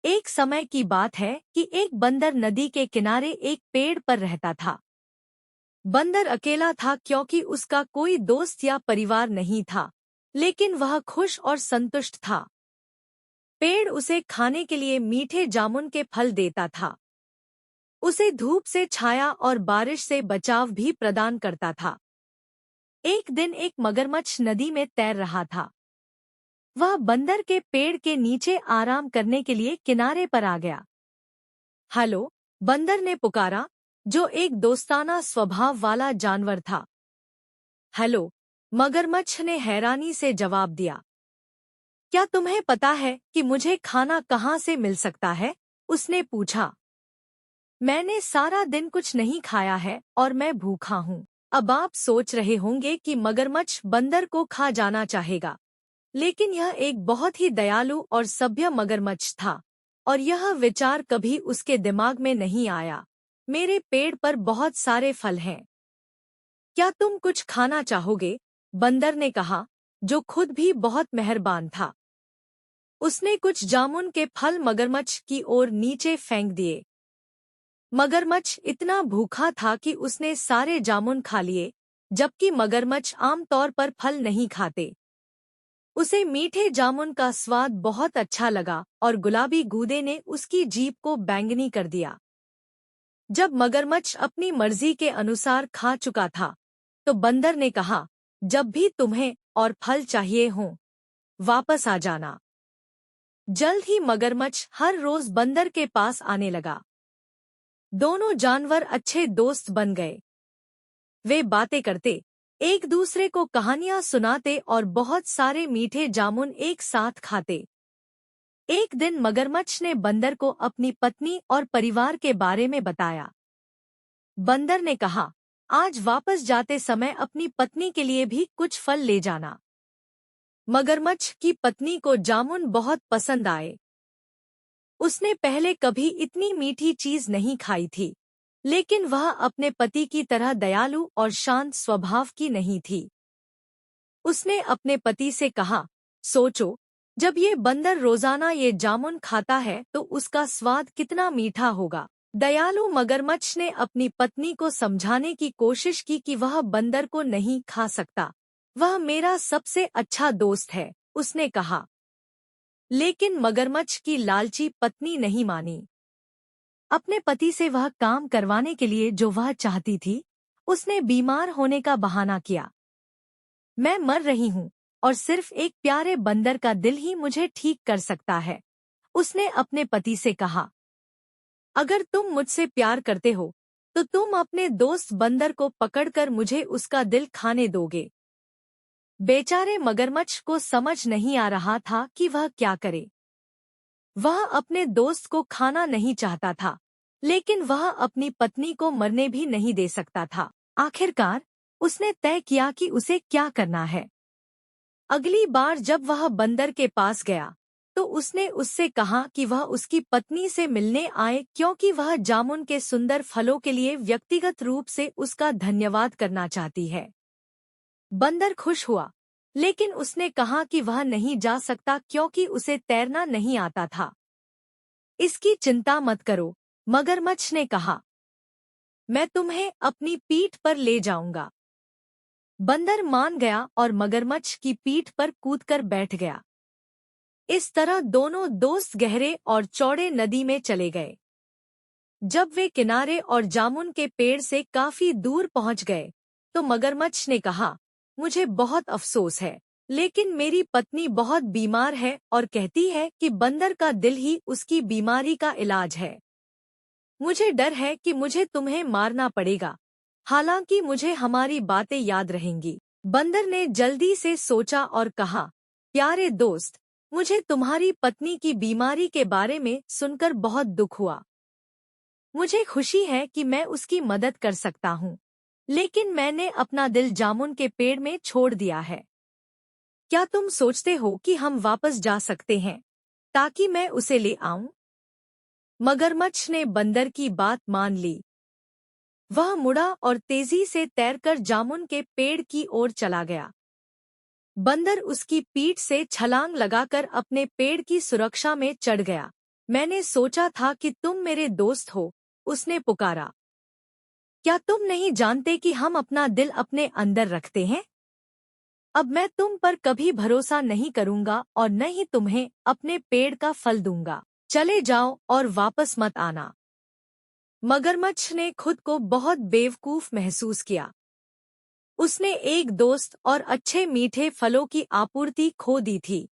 एक समय की बात है कि एक बंदर नदी के किनारे एक पेड़ पर रहता था। बंदर अकेला था क्योंकि उसका कोई दोस्त या परिवार नहीं था, लेकिन वह खुश और संतुष्ट था। पेड़ उसे खाने के लिए मीठे जामुन के फल देता था। उसे धूप से छाया और बारिश से बचाव भी प्रदान करता था। एक दिन एक मगरमच्छ नदी में तैर रहा था। वह बंदर के पेड़ के नीचे आराम करने के लिए किनारे पर आ गया। हेलो, बंदर ने पुकारा, जो एक दोस्ताना स्वभाव वाला जानवर था। हेलो, मगरमच्छ ने हैरानी से जवाब दिया। क्या तुम्हें पता है कि मुझे खाना कहाँ से मिल सकता है? उसने पूछा। मैंने सारा दिन कुछ नहीं खाया है और मैं भूखा हूँ। अब आप सोच रहे होंगे कि मगरमच्छ बंदर को खा जाना चाहेगा, लेकिन यह एक बहुत ही दयालु और सभ्य मगरमच्छ था, और यह विचार कभी उसके दिमाग में नहीं आया। मेरे पेड़ पर बहुत सारे फल हैं। क्या तुम कुछ खाना चाहोगे? बंदर ने कहा, जो खुद भी बहुत मेहरबान था। उसने कुछ जामुन के फल मगरमच्छ की ओर नीचे फेंक दिए। मगरमच्छ इतना भूखा था कि उसने सारे जामुन खा लिए, जबकि मगरमच्छ आमतौर पर फल नहीं खाते। उसे मीठे जामुन का स्वाद बहुत अच्छा लगा और गुलाबी गूदे ने उसकी जीभ को बैंगनी कर दिया। जब मगरमच्छ अपनी मर्जी के अनुसार खा चुका था, तो बंदर ने कहा, जब भी तुम्हें और फल चाहिए हों, वापस आ जाना। जल्द ही मगरमच्छ हर रोज बंदर के पास आने लगा। दोनों जानवर अच्छे दोस्त बन गए। वे बातें करते, एक दूसरे को कहानियां सुनाते और बहुत सारे मीठे जामुन एक साथ खाते। एक दिन मगरमच्छ ने बंदर को अपनी पत्नी और परिवार के बारे में बताया। बंदर ने कहा, आज वापस जाते समय अपनी पत्नी के लिए भी कुछ फल ले जाना। मगरमच्छ की पत्नी को जामुन बहुत पसंद आए। उसने पहले कभी इतनी मीठी चीज नहीं खाई थी, लेकिन वह अपने पति की तरह दयालु और शांत स्वभाव की नहीं थी। उसने अपने पति से कहा, सोचो, जब ये बंदर रोजाना ये जामुन खाता है तो उसका स्वाद कितना मीठा होगा। दयालु मगरमच्छ ने अपनी पत्नी को समझाने की कोशिश की कि वह बंदर को नहीं खा सकता। वह मेरा सबसे अच्छा दोस्त है, उसने कहा। लेकिन मगरमच्छ की लालची पत्नी नहीं मानी। अपने पति से वह काम करवाने के लिए जो वह चाहती थी, उसने बीमार होने का बहाना किया। मैं मर रही हूँ और सिर्फ एक प्यारे बंदर का दिल ही मुझे ठीक कर सकता है, उसने अपने पति से कहा। अगर तुम मुझसे प्यार करते हो, तो तुम अपने दोस्त बंदर को पकड़कर मुझे उसका दिल खाने दोगे। बेचारे मगरमच्छ को समझ नहीं आ रहा था कि वह क्या करे। वह अपने दोस्त को खाना नहीं चाहता था, लेकिन वह अपनी पत्नी को मरने भी नहीं दे सकता था। आखिरकार उसने तय किया कि उसे क्या करना है। अगली बार जब वह बंदर के पास गया, तो उसने उससे कहा कि वह उसकी पत्नी से मिलने आए क्योंकि वह जामुन के सुंदर फलों के लिए व्यक्तिगत रूप से उसका धन्यवाद करना चाहती है। बंदर खुश हुआ, लेकिन उसने कहा कि वह नहीं जा सकता क्योंकि उसे तैरना नहीं आता था। इसकी चिंता मत करो, मगरमच्छ ने कहा। मैं तुम्हें अपनी पीठ पर ले जाऊंगा। बंदर मान गया और मगरमच्छ की पीठ पर कूदकर बैठ गया। इस तरह दोनों दोस्त गहरे और चौड़े नदी में चले गए। जब वे किनारे और जामुन के पेड़ से काफी दूर पहुंच गए, तो मगरमच्छ ने कहा, मुझे बहुत अफसोस है, लेकिन मेरी पत्नी बहुत बीमार है और कहती है कि बंदर का दिल ही उसकी बीमारी का इलाज है। मुझे डर है कि मुझे तुम्हें मारना पड़ेगा, हालांकि मुझे हमारी बातें याद रहेंगी। बंदर ने जल्दी से सोचा और कहा, प्यारे दोस्त, मुझे तुम्हारी पत्नी की बीमारी के बारे में सुनकर बहुत दुख हुआ। मुझे खुशी है कि मैं उसकी मदद कर सकता हूँ, लेकिन मैंने अपना दिल जामुन के पेड़ में छोड़ दिया है। क्या तुम सोचते हो कि हम वापस जा सकते हैं, ताकि मैं उसे ले आऊं? मगरमच्छ ने बंदर की बात मान ली। वह मुड़ा और तेजी से तैरकर जामुन के पेड़ की ओर चला गया। बंदर उसकी पीठ से छलांग लगाकर अपने पेड़ की सुरक्षा में चढ़ गया। मैंने सोचा था कि तुम मेरे दोस्त हो, उसने पुकारा। क्या तुम नहीं जानते कि हम अपना दिल अपने अंदर रखते हैं? अब मैं तुम पर कभी भरोसा नहीं करूंगा और न ही तुम्हें अपने पेड़ का फल दूंगा। चले जाओ और वापस मत आना। मगरमच्छ ने खुद को बहुत बेवकूफ महसूस किया। उसने एक दोस्त और अच्छे मीठे फलों की आपूर्ति खो दी थी।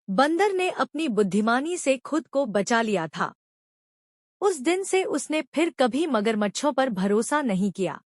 बंदर ने अपनी बुद्धिमानी से खुद को बचा लिया था। उस दिन से उसने फिर कभी मगरमच्छों पर भरोसा नहीं किया।